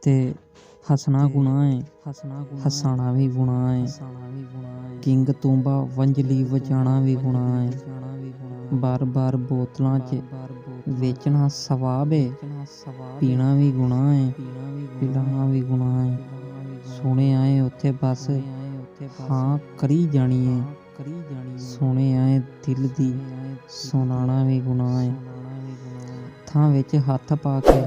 ते हसना गुनाह है, हसाना भी गुनाह है। किंग तूंबा वंजली वजाना भी गुनाह है। बार बार बोतलां च वेचना सवाब है, पीना भी गुनाह है, पिलाना भी गुनाह है। सुने आए उत्थे बस हाँ करी जानी है, सुने आए दिल दी सुनाना भी गुनाह है। हत्थां विच हत्थ पा के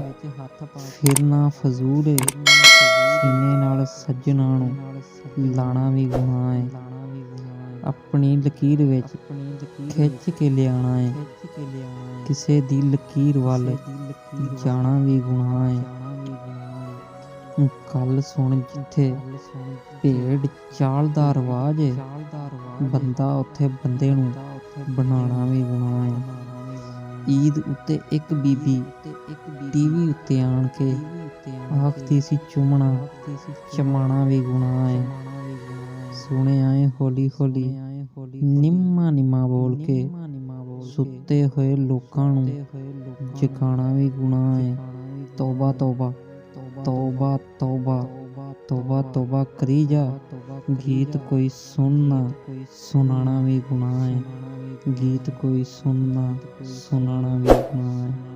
फिरना फजूल है, सीने नाल सज्जना नूं लाना भी गुनाह है। अपनी लकीर विच खिच के लियाना है, किसे दी लकीर वल जाना भी गुनाह है। गल सुन जिथे भेड़ चाल दा रवाज है, बंदा उत्थे बंदे नूं बनाना भी गुनाह है। ईद उत्ते एक बीबी टीवी उत्ते आण के आखदी सी चुमना चमाना भी गुनाह है। सुने आए हौली हौली निम्मा निम्मा बोल के सुत्ते होए लोकां नूं जगाना भी गुनाह है। तौबा तौबा तौबा तौबा तौबा तौबा करी जा, गीत कोई सुनना सुनाना भी गुनाह है। गीत कोई सुनना सुनाना भी गुनाह है।